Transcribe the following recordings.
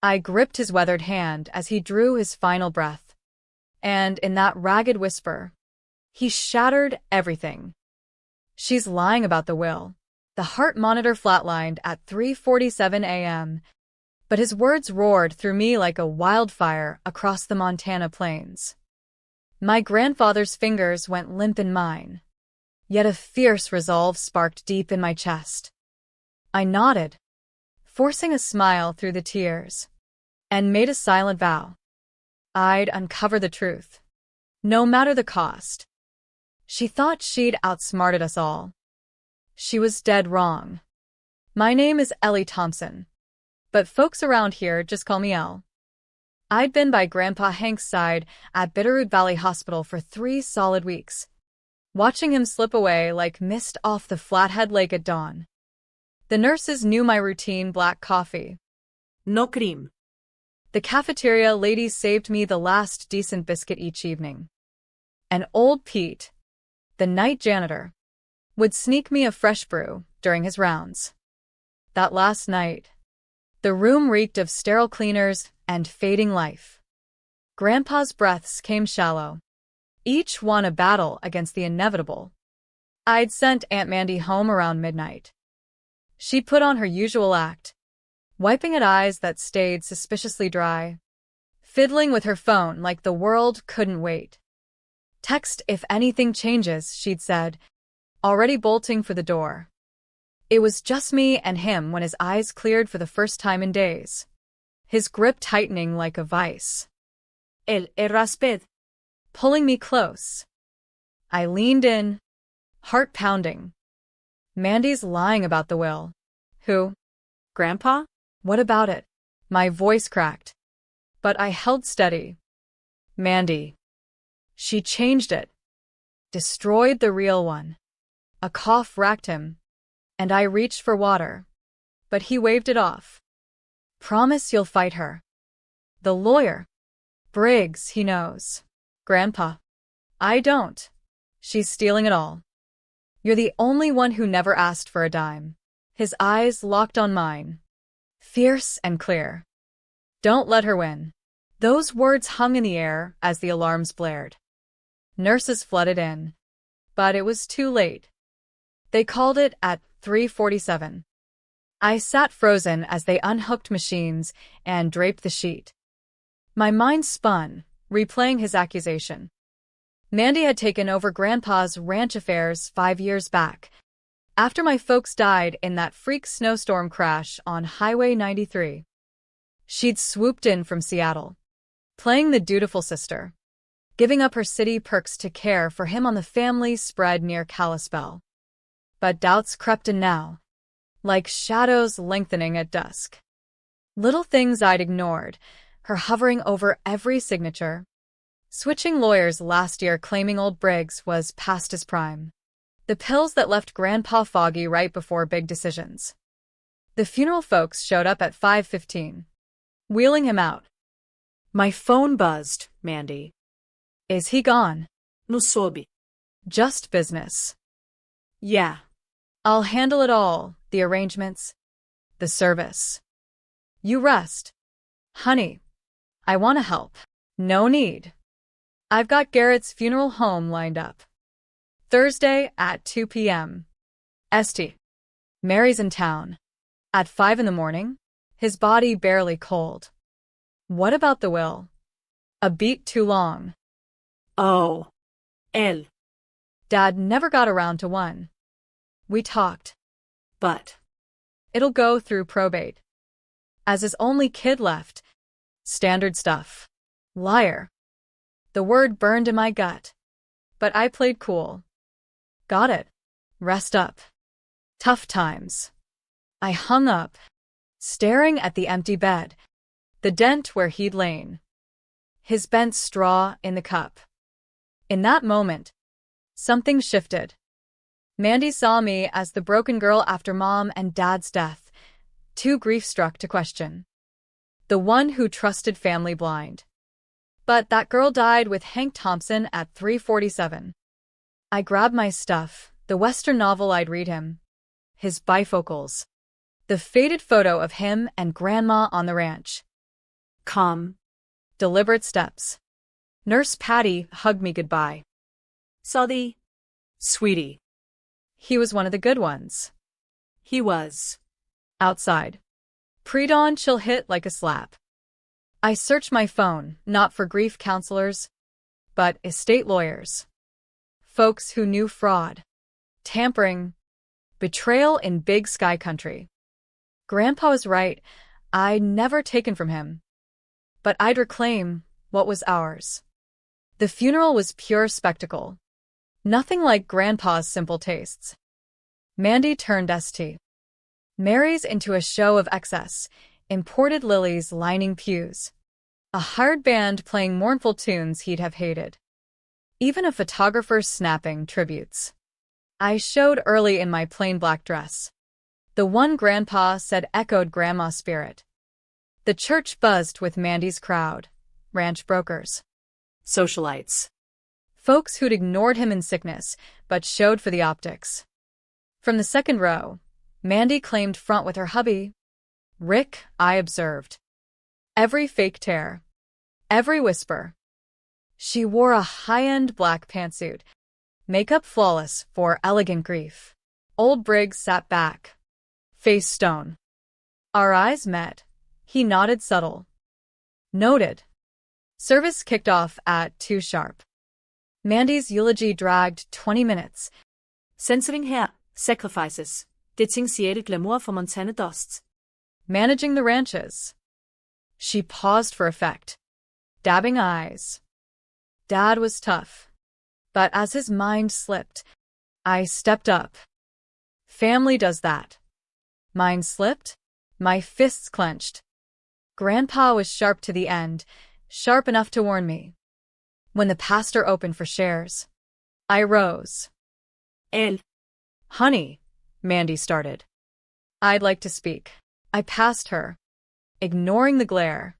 I gripped his weathered hand as he drew his final breath. And in that ragged whisper, he shattered everything. She's lying about the will. The heart monitor flatlined at 3:47 a.m., but his words roared through me like a wildfire across the Montana plains. My grandfather's fingers went limp in mine, yet a fierce resolve sparked deep in my chest. I nodded, forcing a smile through the tears, and made a silent vow. I'd uncover the truth, no matter the cost. She thought she'd outsmarted us all. She was dead wrong. My name is Ellie Thompson, but folks around here just call me Elle. I'd been by Grandpa Hank's side at Bitterroot Valley Hospital for 3 solid weeks, watching him slip away like mist off the Flathead Lake at dawn. The nurses knew my routine black coffee. No cream. The cafeteria ladies saved me the last decent biscuit each evening. And old Pete, the night janitor, would sneak me a fresh brew during his rounds. That last night, the room reeked of sterile cleaners and fading life. Grandpa's breaths came shallow, each one a battle against the inevitable. I'd sent Aunt Mandy home around midnight. She put on her usual act, wiping at eyes that stayed suspiciously dry, fiddling with her phone like the world couldn't wait. Text if anything changes, she'd said, already bolting for the door. It was just me and him when his eyes cleared for the first time in days, his grip tightening like a vice. El Rasped. Pulling me close. I leaned in, heart pounding. Mandy's lying about the will. Who? Grandpa? What about it? My voice cracked. But I held steady. Mandy. She changed it. Destroyed the real one. A cough racked him, and I reached for water, but he waved it off. Promise you'll fight her. The lawyer. Briggs, he knows. Grandpa. I don't. She's stealing it all. You're the only one who never asked for a dime. His eyes locked on mine, fierce and clear. Don't let her win. Those words hung in the air as the alarms blared. Nurses flooded in, but it was too late. They called it at 3:47. I sat frozen as they unhooked machines and draped the sheet. My mind spun, replaying his accusation. Mandy had taken over Grandpa's ranch affairs 5 years back, after my folks died in that freak snowstorm crash on Highway 93. She'd swooped in from Seattle, playing the dutiful sister, giving up her city perks to care for him on the family spread near Kalispell. But doubts crept in now, like shadows lengthening at dusk. Little things I'd ignored, her hovering over every signature. Switching lawyers last year claiming old Briggs was past his prime. The pills that left Grandpa foggy right before big decisions. The funeral folks showed up at 5:15, wheeling him out. My phone buzzed, Mandy. Is he gone? No soube. Just business. Yeah. I'll handle it all, the arrangements, the service. You rest. Honey, I want to help. No need. I've got Garrett's funeral home lined up. Thursday at 2 p.m. St. Mary's in town. At 5 in the morning, his body barely cold. What about the will? A beat too long. Oh. El. Dad never got around to one. We talked. But. It'll go through probate. As his only kid left. Standard stuff. Liar. The word burned in my gut. But I played cool. Got it. Rest up. Tough times. I hung up, staring at the empty bed, the dent where he'd lain, his bent straw in the cup. In that moment, something shifted. Mandy saw me as the broken girl after Mom and Dad's death, too grief-struck to question. The one who trusted family blind. But that girl died with Hank Thompson at 3:47. I grabbed my stuff, the Western novel I'd read him, his bifocals, the faded photo of him and Grandma on the ranch. Calm. Deliberate steps. Nurse Patty hugged me goodbye. Sorry. Sweetie. He was one of the good ones. He was. Outside. Pre-dawn chill hit like a slap. I searched my phone, not for grief counselors, but estate lawyers. Folks who knew fraud, tampering, betrayal in big sky country. Grandpa was right. I'd never taken from him. But I'd reclaim what was ours. The funeral was pure spectacle. Nothing like Grandpa's simple tastes. Mandy turned St. Mary's into a show of excess, imported lilies lining pews. A hired band playing mournful tunes he'd have hated. Even a photographer snapping tributes. I showed early in my plain black dress. The one Grandpa said echoed Grandma's spirit. The church buzzed with Mandy's crowd. Ranch brokers. Socialites. Folks who'd ignored him in sickness, but showed for the optics. From the second row, Mandy claimed front with her hubby. Rick, I observed. Every fake tear. Every whisper. She wore a high-end black pantsuit. Makeup flawless for elegant grief. Old Briggs sat back. Face stone. Our eyes met. He nodded subtle. Noted. Service kicked off at 2 sharp. Mandy's eulogy dragged 20 minutes. Censoring her. Sacrifices. Detentiated glamour for Montana dust. Managing the ranches. She paused for effect. Dabbing eyes. Dad was tough. But as his mind slipped, I stepped up. Family does that. Mine slipped. My fists clenched. Grandpa was sharp to the end, sharp enough to warn me. When the pastor opened for shares, I rose. Elle. Honey, Mandy started. I'd like to speak. I passed her, ignoring the glare.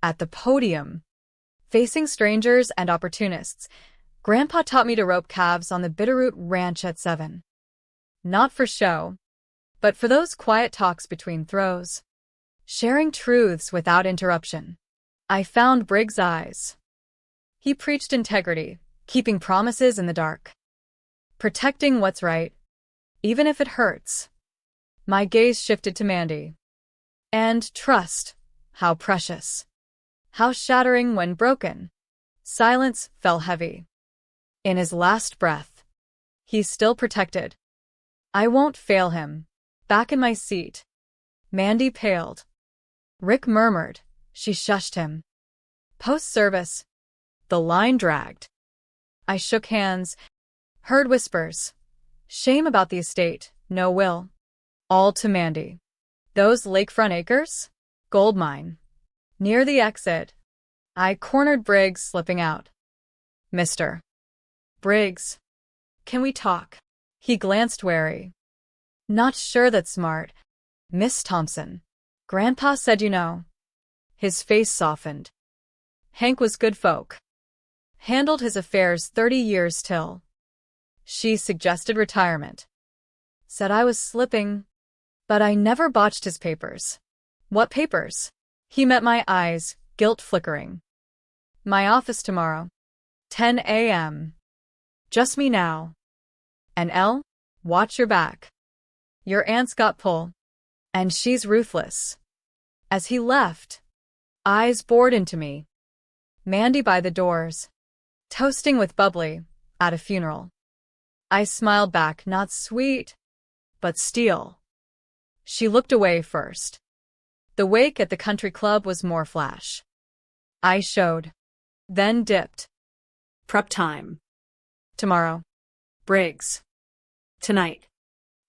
At the podium, facing strangers and opportunists, Grandpa taught me to rope calves on the Bitterroot Ranch at 7. Not for show, but for those quiet talks between throws. Sharing truths without interruption. I found Briggs' eyes. He preached integrity, keeping promises in the dark. Protecting what's right, even if it hurts. My gaze shifted to Mandy. And trust, how precious. How shattering when broken. Silence fell heavy. In his last breath, he still protected. I won't fail him. Back in my seat. Mandy paled. Rick murmured. She shushed him. Post-service. The line dragged. I shook hands. Heard whispers. Shame about the estate, no will. All to Mandy. Those lakefront acres? Gold mine. Near the exit, I cornered Briggs slipping out. Mr. Briggs, can we talk? He glanced wary. Not sure that's smart. Miss Thompson. Grandpa said you know. His face softened. Hank was good folk. Handled his affairs 30 years till. She suggested retirement. Said I was slipping, but I never botched his papers. What papers? He met my eyes, guilt flickering. My office tomorrow. 10 a.m. Just me now. And Elle, watch your back. Your aunt's got pull. And she's ruthless. As he left, eyes bored into me. Mandy by the doors. Toasting with bubbly, at a funeral. I smiled back, not sweet, but steel. She looked away first. The wake at the country club was more flash. I showed. Then dipped. Prep time. Tomorrow. Briggs. Tonight.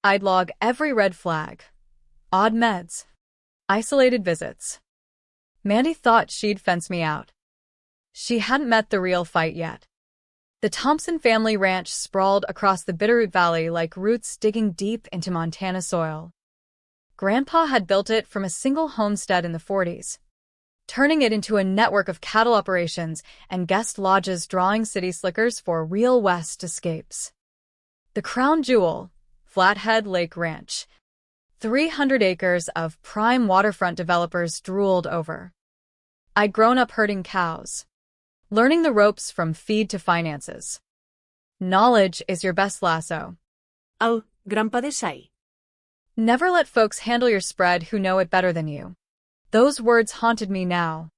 I'd log every red flag. Odd meds. Isolated visits. Mandy thought she'd fence me out. She hadn't met the real fight yet. The Thompson family ranch sprawled across the Bitterroot Valley like roots digging deep into Montana soil. Grandpa had built it from a single homestead in the 40s, turning it into a network of cattle operations and guest lodges drawing city slickers for real West escapes. The crown jewel, Flathead Lake Ranch, 300 acres of prime waterfront developers drooled over. I'd grown up herding cows, learning the ropes from feed to finances. Knowledge is your best lasso. Grandpa de say. Never let folks handle your spread who know it better than you. Those words haunted me now,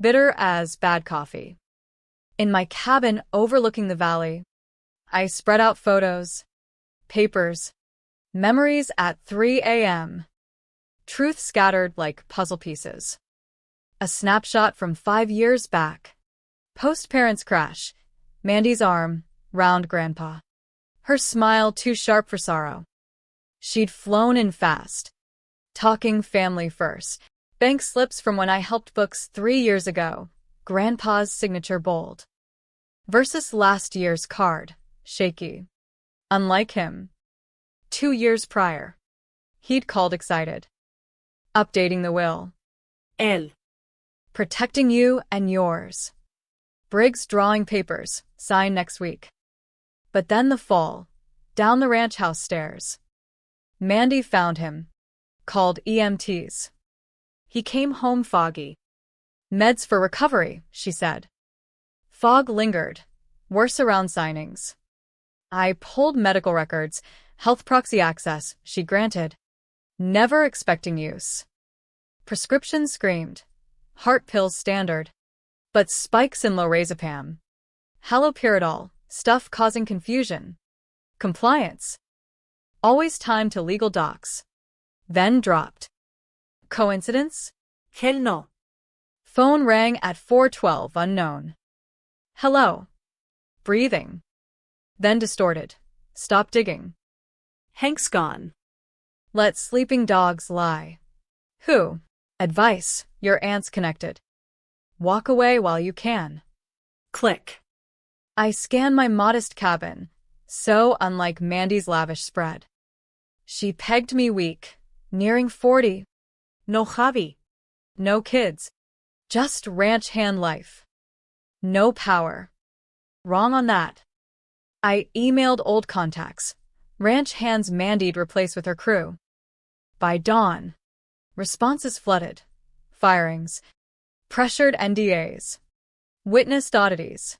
bitter as bad coffee. In my cabin overlooking the valley, I spread out photos, papers, memories at 3 a.m. Truth scattered like puzzle pieces. A snapshot from 5 years back. Post-parents crash. Mandy's arm, round Grandpa. Her smile too sharp for sorrow. She'd flown in fast. Talking family first. Bank slips from when I helped books 3 years ago. Grandpa's signature bold. Versus last year's card. Shaky. Unlike him. 2 years prior. He'd called excited. Updating the will. Protecting you and yours. Briggs drawing papers. Sign next week. But then the fall. Down the ranch house stairs. Mandy found him. Called EMTs. He came home foggy. Meds for recovery, she said. Fog lingered. Worse around signings. I pulled medical records. Health proxy access, she granted. Never expecting use. Prescription screamed. Heart pills standard. But spikes in lorazepam. Haloperidol, stuff causing confusion. Compliance. Always timed to legal docs. Then dropped. Coincidence? Hell no. Phone rang at 4:12 unknown. Hello. Breathing. Then distorted. Stop digging. Hank's gone. Let sleeping dogs lie. Who? Advice, your aunt's connected. Walk away while you can. Click. I scan my modest cabin, so unlike Mandy's lavish spread. She pegged me weak, nearing 40. No hobby. No kids. Just ranch hand life. No power. Wrong on that. I emailed old contacts. Ranch hands Mandy'd replace with her crew. By dawn, responses flooded. Firings. Pressured NDAs. Witnessed oddities.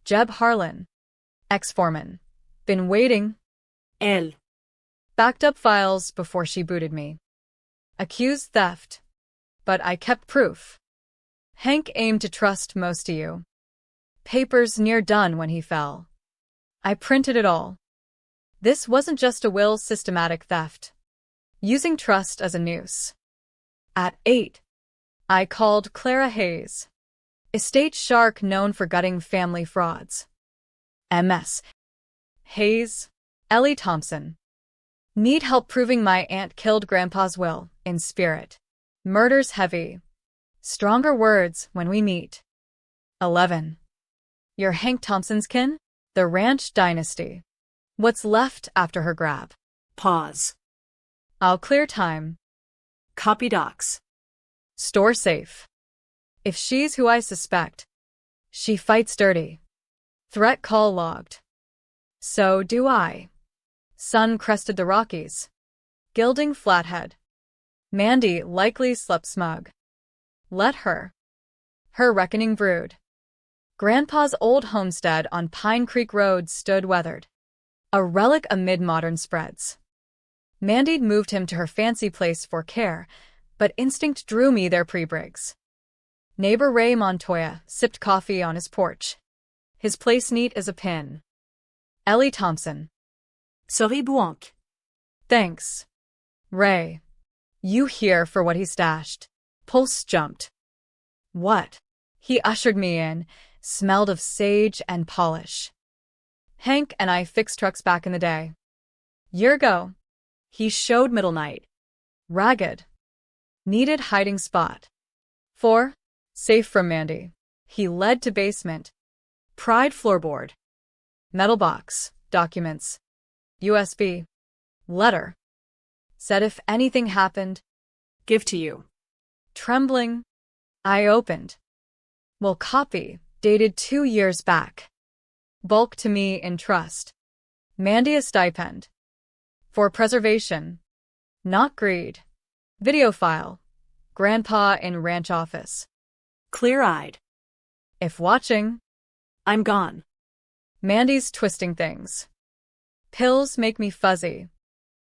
Jeb Harlan. Ex-foreman. Been waiting. Backed up files before she booted me. Accused theft. But I kept proof. Hank aimed to trust most of you. Papers near done when he fell. I printed it all. This wasn't just a will, systematic theft. Using trust as a noose. At 8, I called Clara Hayes. Estate shark known for gutting family frauds. MS. Hayes. Ellie Thompson. Need help proving my aunt killed Grandpa's will, in spirit. Murder's heavy. Stronger words when we meet. 11. You're Hank Thompson's kin? The ranch dynasty. What's left after her grab? Pause. I'll clear time. Copy docs. Store safe. If she's who I suspect, she fights dirty. Threat call logged. So do I. Sun crested the Rockies. Gilding Flathead. Mandy likely slept smug. Let her. Her reckoning brewed. Grandpa's old homestead on Pine Creek Road stood weathered. A relic amid modern spreads. Mandy'd moved him to her fancy place for care, but instinct drew me there pre-Briggs. Neighbor Ray Montoya sipped coffee on his porch. His place neat as a pin. Ellie Thompson. Sorry, Blanc. Thanks. Ray. You here for what he stashed. Pulse jumped. What? He ushered me in, smelled of sage and polish. Hank and I fixed trucks back in the day. Year ago. He showed middle night. Ragged. Needed hiding spot. 4. Safe from Mandy. He led to basement. Pried floorboard. Metal box. Documents. USB. Letter. Said if anything happened, Give to you. Trembling, I opened. Will copy, dated 2 years back. Bulk to me in trust. Mandy a stipend. For preservation. Not greed. Video file. Grandpa in ranch office. clear-eyed. If watching, I'm gone. Mandy's twisting things. Pills make me fuzzy.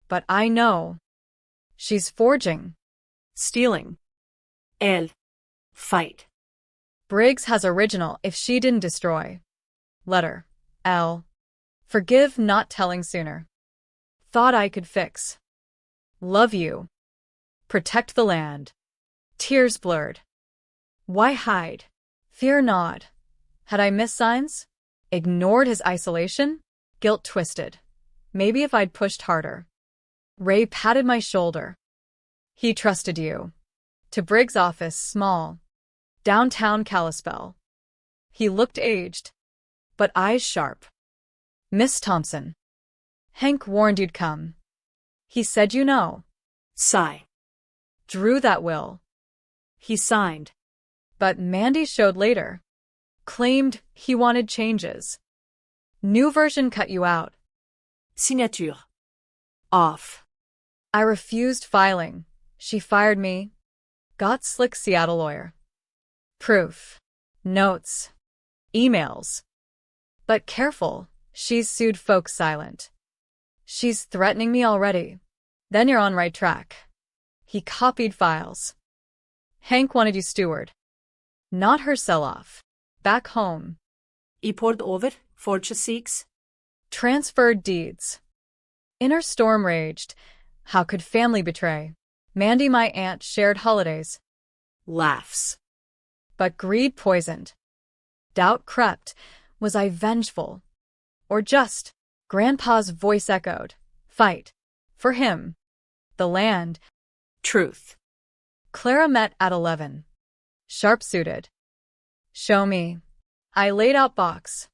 But I know. She's forging. Stealing. El. Fight. Briggs has original if she didn't destroy. Letter. L. Forgive not telling sooner. Thought I could fix. Love you. Protect the land. Tears blurred. Why hide? Fear not. Had I missed signs? Ignored his isolation? Guilt twisted. Maybe if I'd pushed harder. Ray patted my shoulder. He trusted you. To Briggs' office, small. Downtown Kalispell. He looked aged, but eyes sharp. Miss Thompson. Hank warned you'd come. He said you know. Sigh. Drew that will. He signed. But Mandy showed later. Claimed he wanted changes. New version cut you out. Signature. Off. I refused filing. She fired me. Got slick Seattle lawyer. Proof. Notes. Emails. But careful, she's sued folks silent. She's threatening me already. Then you're on right track. He copied files. Hank wanted you steward. Not her sell-off. Back home. I poured over, fortune seeks. Transferred deeds. Inner storm raged. How could family betray? Mandy, my aunt, shared holidays. Laughs. But greed poisoned. Doubt crept. Was I vengeful? Or just? Grandpa's voice echoed. Fight. For him. The land. Truth. Clara met at 11. Sharp-suited. Show me. I laid out box.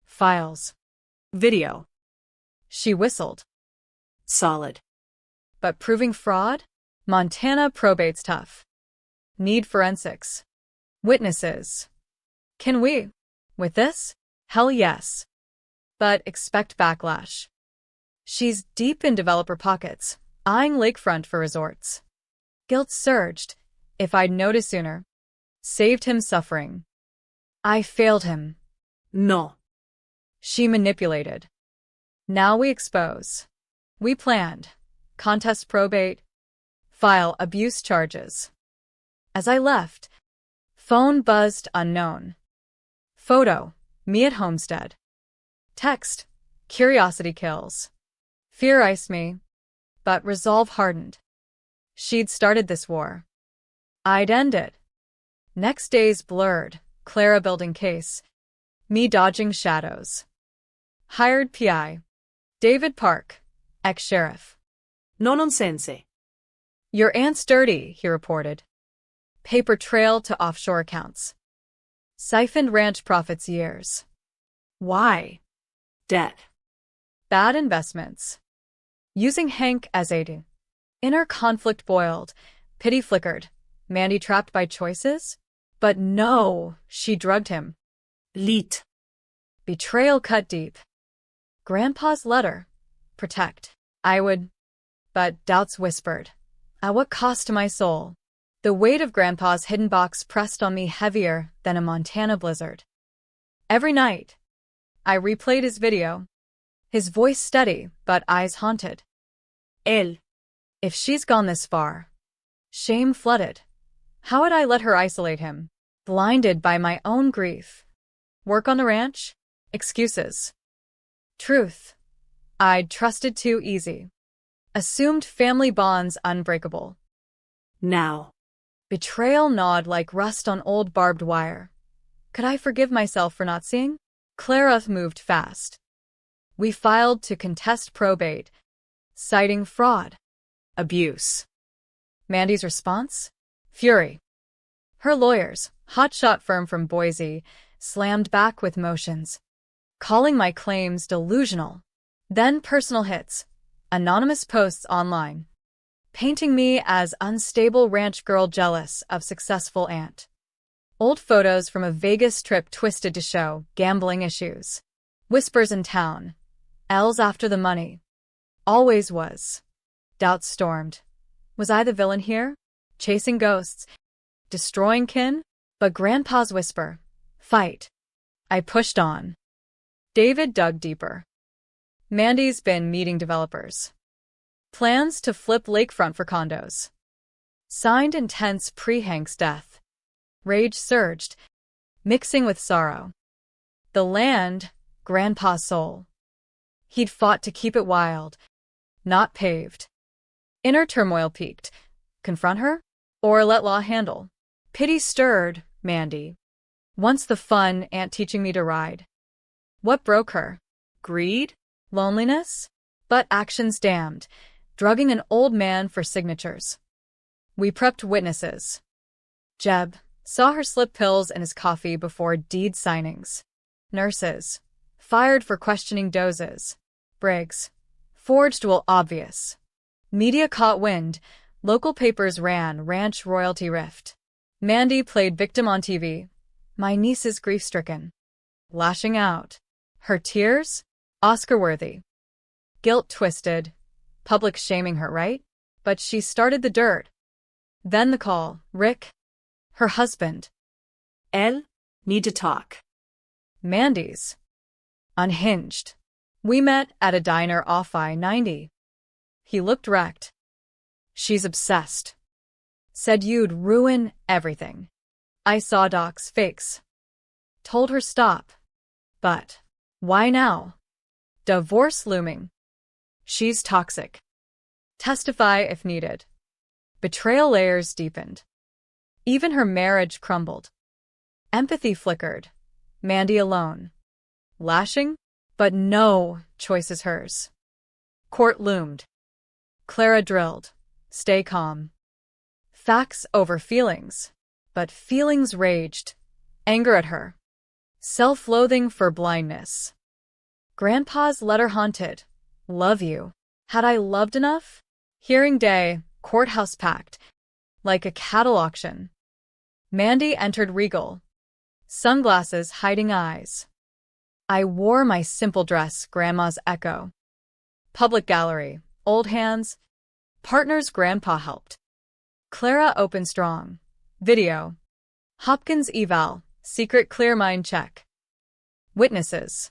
Files. Video. She whistled. Solid. But proving fraud? Montana probate's tough. Need forensics. Witnesses. Can we? With this? Hell yes. But expect backlash. She's deep in developer pockets, eyeing lakefront for resorts. Guilt surged. If I'd noticed sooner. Saved him suffering. I failed him. No. She manipulated. Now we expose. We planned. Contest probate. File abuse charges. As I left, phone buzzed unknown. Photo, me at homestead. Text, curiosity kills. Fear iced me, but resolve hardened. She'd started this war. I'd end it. Next days blurred, Clara building case. Me dodging shadows. Hired PI. David Park, ex-sheriff. No nonsense. Your aunt's dirty, he reported. Paper trail to offshore accounts. Siphoned ranch profits years. Why? Debt. Bad investments. Using Hank as aid. Inner conflict boiled. Pity flickered. Mandy trapped by choices? But no, she drugged him. Leet. Betrayal cut deep. Grandpa's letter. Protect. I would. But doubts whispered. At what cost to my soul? The weight of Grandpa's hidden box pressed on me heavier than a Montana blizzard. Every night, I replayed his video. His voice steady, but eyes haunted. El. If she's gone this far. Shame flooded. How had I let her isolate him? Blinded by my own grief. Work on the ranch? Excuses. Truth. I'd trusted too easy. Assumed family bonds unbreakable. Now. Betrayal gnawed like rust on old barbed wire. Could I forgive myself for not seeing? Clara moved fast. We filed to contest probate, citing fraud. Abuse. Mandy's response? Fury. Her lawyers, hotshot firm from Boise, slammed back with motions, calling my claims delusional. Then personal hits, anonymous posts online, painting me as unstable ranch girl jealous of successful aunt. Old photos from a Vegas trip twisted to show gambling issues. Whispers in town. L's after the money. Always was. Doubts stormed. Was I the villain here? Chasing ghosts? Destroying kin? But Grandpa's whisper, "Fight." I pushed on. David dug deeper. Mandy's been meeting developers. Plans to flip lakefront for condos. Signed intense pre-Hank's death. Rage surged, mixing with sorrow. The land, Grandpa's soul. He'd fought to keep it wild, not paved. Inner turmoil peaked. Confront her? Or let law handle? Pity stirred Mandy. Once the fun, aunt teaching me to ride. What broke her? Greed? Loneliness? But actions damned, drugging an old man for signatures. We prepped witnesses. Jeb saw her slip pills in his coffee before deed signings. Nurses fired for questioning doses. Briggs forged will obvious. Media caught wind. Local papers ran ranch royalty rift. Mandy played victim on TV. My niece is grief-stricken. Lashing out. Her tears? Oscar-worthy. Guilt twisted. Public shaming her, right? But she started the dirt. Then the call. Rick. Her husband. Elle, need to talk. Mandy's. Unhinged. We met at a diner off I-90. He looked wrecked. She's obsessed. Said you'd ruin everything. I saw Doc's fakes. Told her stop. But why now? Divorce looming. She's toxic. Testify if needed. Betrayal layers deepened. Even her marriage crumbled. Empathy flickered. Mandy alone. Lashing? But no choice is hers. Court loomed. Clara drilled. Stay calm. Facts over feelings. But feelings raged. Anger at her. Self-loathing for blindness. Grandpa's letter haunted. Love you. Had I loved enough? Hearing day, courthouse packed. Like a cattle auction. Mandy entered regal. Sunglasses hiding eyes. I wore my simple dress, Grandma's echo. Public gallery, old hands. Partners Grandpa helped. Clara opened strong. Video. Hopkins eval, secret clear mind check. Witnesses.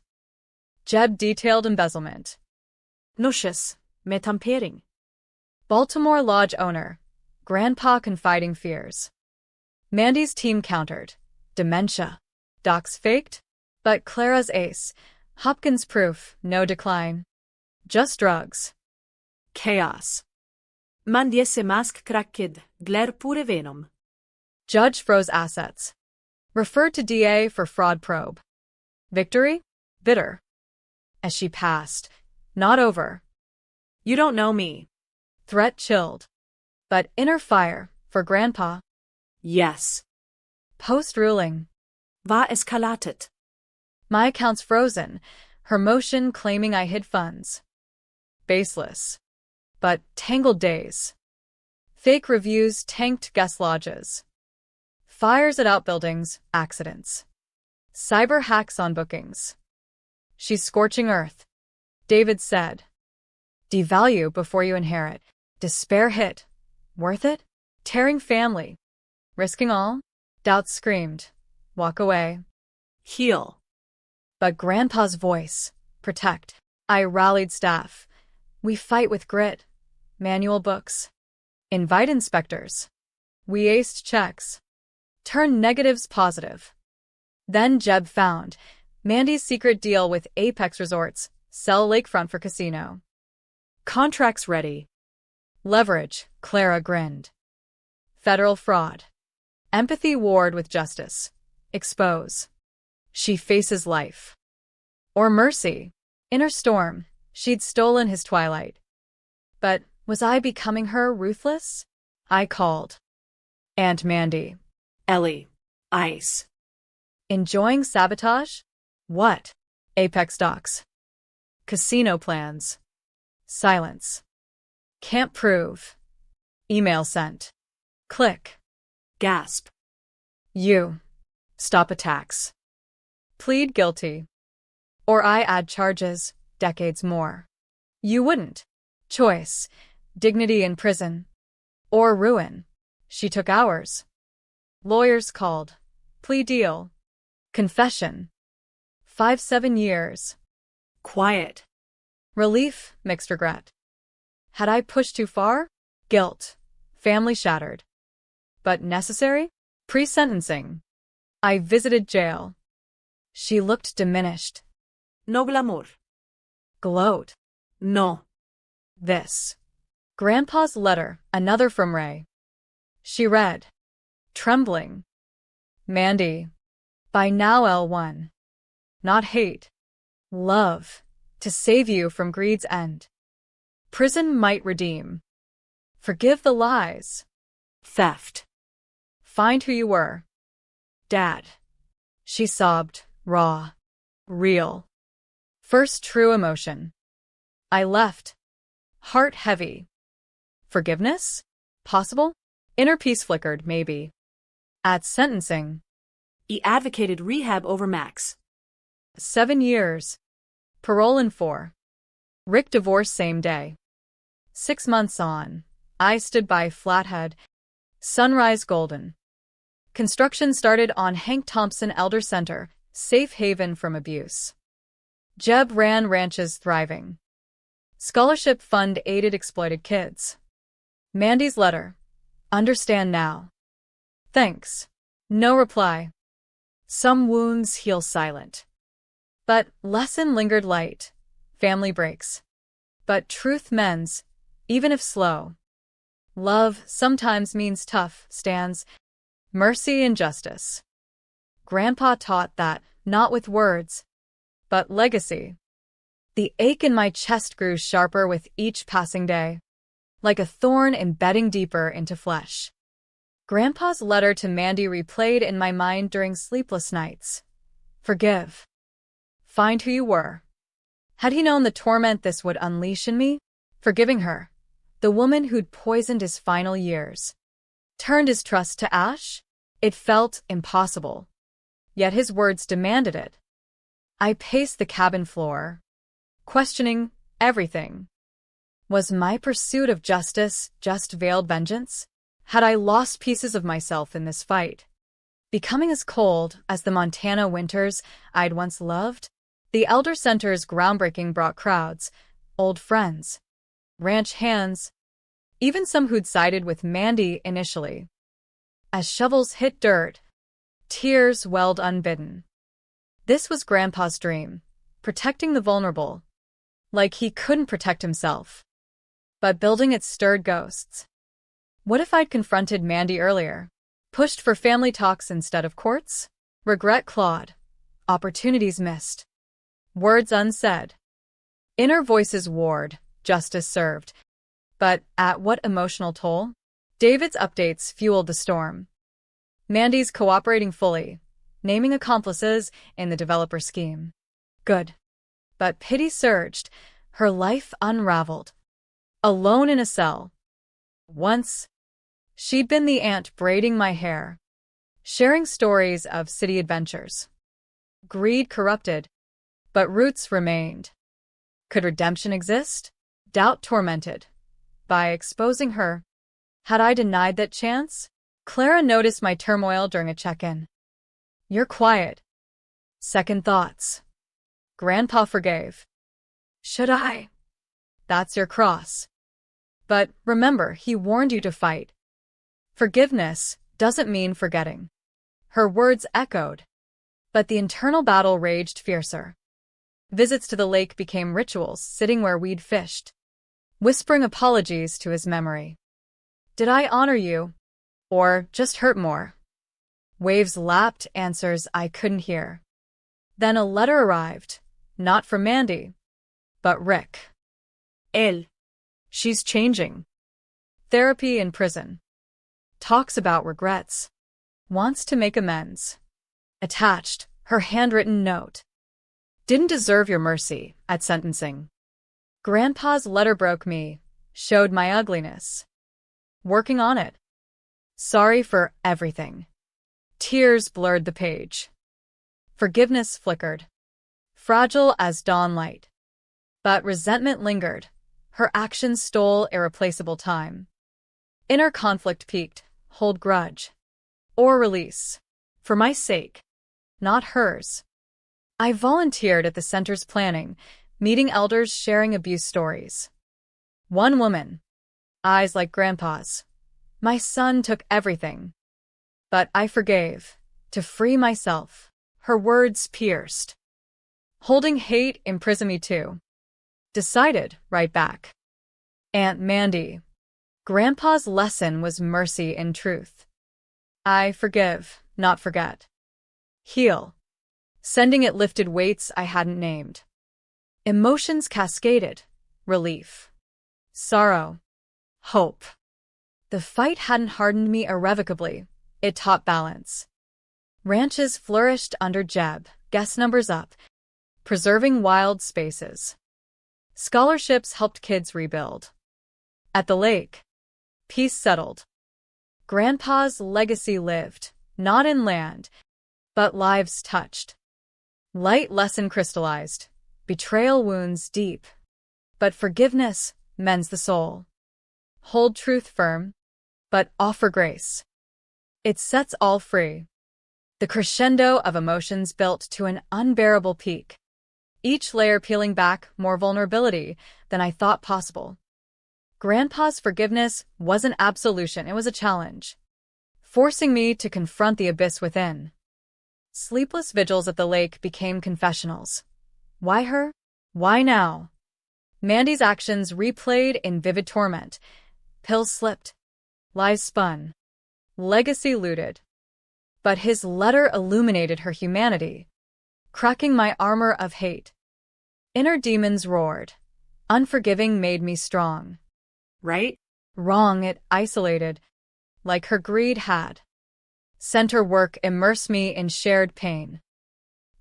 Jeb detailed embezzlement. Noxious, metampering. Baltimore Lodge owner. Grandpa confiding fears. Mandy's team countered. Dementia. Doc's faked? But Clara's ace. Hopkins proof, no decline. Just drugs. Chaos. Mandiese mask cracked, glare pure venom. Judge froze assets. Referred to DA for fraud probe. Victory? Bitter. As she passed. Not over. You don't know me. Threat chilled. But inner fire, for Grandpa. Yes. Post-ruling. War eskalatet. My account's frozen, her motion claiming I hid funds. Baseless. But tangled days. Fake reviews tanked guest lodges. Fires at outbuildings, accidents. Cyber hacks on bookings. She's scorching earth. David said. Devalue before you inherit. Despair hit. Worth it? Tearing family. Risking all? Doubt screamed. Walk away. Heal. But Grandpa's voice. Protect. I rallied staff. We fight with grit. Manual books. Invite inspectors. We aced checks. Turn negatives positive. Then Jeb found Mandy's secret deal with Apex Resorts. Sell lakefront for casino. Contracts ready. Leverage, Clara grinned. Federal fraud. Empathy warred with justice. Expose. She faces life. Or mercy. Inner storm. She'd stolen his twilight. But was I becoming her ruthless? I called. Aunt Mandy. Ellie. Ice. Enjoying sabotage? What? Apex docks. Casino plans. Silence. Can't prove. Email sent. Click. Gasp. You. Stop attacks. Plead guilty. Or I add charges, decades more. You wouldn't. Choice. Dignity in prison. Or ruin. She took hours. Lawyers called. Plea deal. Confession. 5-7 years. Quiet. Relief, mixed regret. Had I pushed too far? Guilt. Family shattered. But necessary? Pre-sentencing. I visited jail. She looked diminished. No glamour. Gloat. No. This. Grandpa's letter, another from Ray. She read. Trembling. Mandy. By now L1. Not hate. Love. To save you from greed's end. Prison might redeem. Forgive the lies. Theft. Find who you were. Dad. She sobbed, raw. Real. First true emotion. I left. Heart heavy. Forgiveness? Possible? Inner peace flickered, maybe. At sentencing. He advocated rehab over max. 7 years. Parole in 4. Rick divorced same day. 6 months on. I stood by Flathead. Sunrise golden. Construction started on Hank Thompson Elder Center, safe haven from abuse. Jeb ran ranches thriving. Scholarship fund aided exploited kids. Mandy's letter. Understand now. Thanks. No reply. Some wounds heal silent. But lesson lingered light. Family breaks. But truth mends, even if slow. Love sometimes means tough stands. Mercy and justice. Grandpa taught that, not with words, but legacy. The ache in my chest grew sharper with each passing day, like a thorn embedding deeper into flesh. Grandpa's letter to Mandy replayed in my mind during sleepless nights. Forgive. Find who you were. Had he known the torment this would unleash in me? Forgiving her, the woman who'd poisoned his final years, turned his trust to ash? It felt impossible. Yet his words demanded it. I paced the cabin floor, questioning everything. Was my pursuit of justice just veiled vengeance? Had I lost pieces of myself in this fight? Becoming as cold as the Montana winters I'd once loved? The Elder Center's groundbreaking brought crowds, old friends, ranch hands, even some who'd sided with Mandy initially. As shovels hit dirt, tears welled unbidden. This was Grandpa's dream, protecting the vulnerable, like he couldn't protect himself. But building it stirred ghosts. What if I'd confronted Mandy earlier? Pushed for family talks instead of courts? Regret clawed. Opportunities missed. Words unsaid. Inner voices warred, justice served. But at what emotional toll? David's updates fueled the storm. Mandy's cooperating fully, naming accomplices in the developer scheme. Good. But pity surged, her life unraveled. Alone in a cell. Once, she'd been the aunt braiding my hair, sharing stories of city adventures. Greed corrupted, but roots remained. Could redemption exist? Doubt tormented. By exposing her, had I denied that chance? Clara noticed my turmoil during a check-in. You're quiet. Second thoughts. Grandpa forgave. Should I? That's your cross. But remember, he warned you to fight. Forgiveness doesn't mean forgetting. Her words echoed, but the internal battle raged fiercer. Visits to the lake became rituals, sitting where we'd fished, whispering apologies to his memory. Did I honor you? Or just hurt more? Waves lapped answers I couldn't hear. Then a letter arrived, not from Mandy, but Rick. Elle. She's changing. Therapy in prison. Talks about regrets. Wants to make amends. Attached, her handwritten note. Didn't deserve your mercy at sentencing. Grandpa's letter broke me, showed my ugliness. Working on it. Sorry for everything. Tears blurred the page. Forgiveness flickered, fragile as dawn light. But resentment lingered. Her actions stole irreplaceable time. Inner conflict peaked, hold grudge. Or release. For my sake. not hers. I volunteered at the center's planning, meeting elders sharing abuse stories. One woman, eyes like Grandpa's. My son took everything. But I forgave, to free myself. Her words pierced. Holding hate imprisoned me too. Decided, right back. Aunt Mandy. Grandpa's lesson was mercy and truth. I forgive, not forget. Heal. Sending it lifted weights I hadn't named. Emotions cascaded. Relief. Sorrow. Hope. The fight hadn't hardened me irrevocably. It taught balance. Ranches flourished under Jeb, guest numbers up, preserving wild spaces. Scholarships helped kids rebuild. At the lake, peace settled. Grandpa's legacy lived, not in land, but lives touched. Light lesson crystallized, betrayal wounds deep. But forgiveness mends the soul. Hold truth firm, but offer grace. It sets all free. The crescendo of emotions built to an unbearable peak. Each layer peeling back more vulnerability than I thought possible. Grandpa's forgiveness wasn't absolution, it was a challenge, forcing me to confront the abyss within. Sleepless vigils at the lake became confessionals. Why her? Why now? Mandy's actions replayed in vivid torment. Pills slipped. Lies spun. Legacy looted. But his letter illuminated her humanity, cracking my armor of hate. Inner demons roared. Unforgiving made me strong. Right? Wrong it isolated, like her greed had. Center work immersed me in shared pain.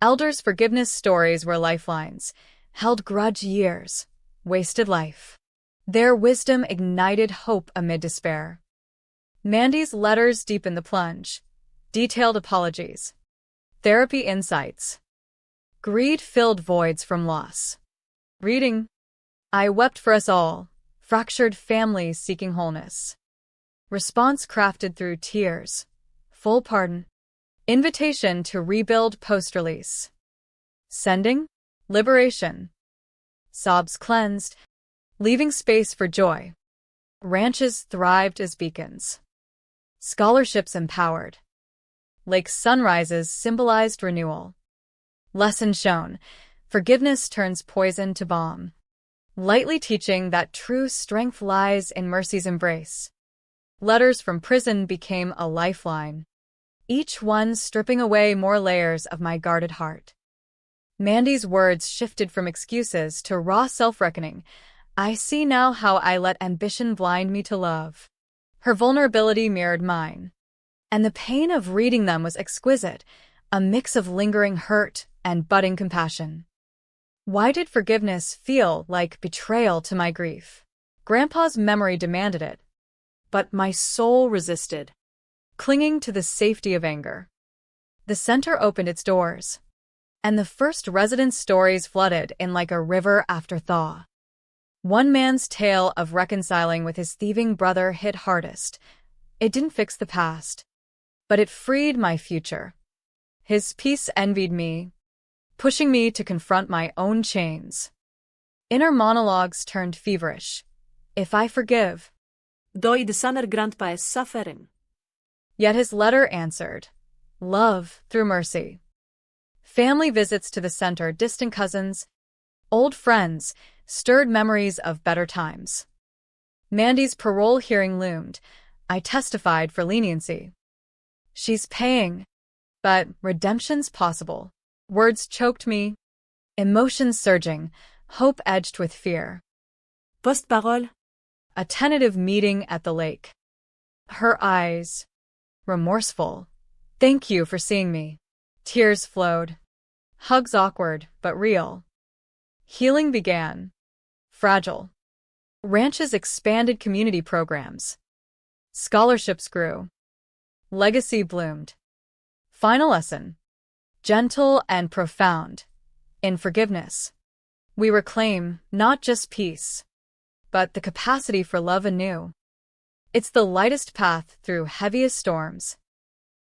Elders' forgiveness stories were lifelines, held grudge years, wasted life. Their wisdom ignited hope amid despair. Mandy's letters deepened the plunge, detailed apologies, therapy insights. Greed filled voids from loss. Reading, I wept for us all, fractured families seeking wholeness. Response crafted through tears, full pardon, invitation to rebuild post-release. Sending, liberation. Sobs cleansed, leaving space for joy. Ranches thrived as beacons. Scholarships empowered. Lake sunrises symbolized renewal. Lesson shown, forgiveness turns poison to balm. Lightly teaching that true strength lies in mercy's embrace. Letters from prison became a lifeline, each one stripping away more layers of my guarded heart. Mandy's words shifted from excuses to raw self-reckoning. I see now how I let ambition blind me to love. Her vulnerability mirrored mine, and the pain of reading them was exquisite, a mix of lingering hurt and budding compassion. Why did forgiveness feel like betrayal to my grief? Grandpa's memory demanded it, but my soul resisted, clinging to the safety of anger. The center opened its doors, and the first residents' stories flooded in like a river after thaw. One man's tale of reconciling with his thieving brother hit hardest. It didn't fix the past, but it freed my future. His peace envied me, pushing me to confront my own chains. Inner monologues turned feverish. If I forgive, Though the son of grandpa is suffering. Yet his letter answered, love through mercy. Family visits to the center, distant cousins, old friends, stirred memories of better times. Mandy's parole hearing loomed. I testified for leniency. She's paying, but redemption's possible. Words choked me, emotions surging, hope edged with fear. Post-parole. A tentative meeting at the lake. Her eyes, remorseful. Thank you for seeing me. Tears flowed. Hugs awkward, but real. Healing began. Fragile. Ranches expanded community programs. Scholarships grew. Legacy bloomed. Final lesson. Gentle and profound. In forgiveness, we reclaim not just peace, but the capacity for love anew. It's the lightest path through heaviest storms.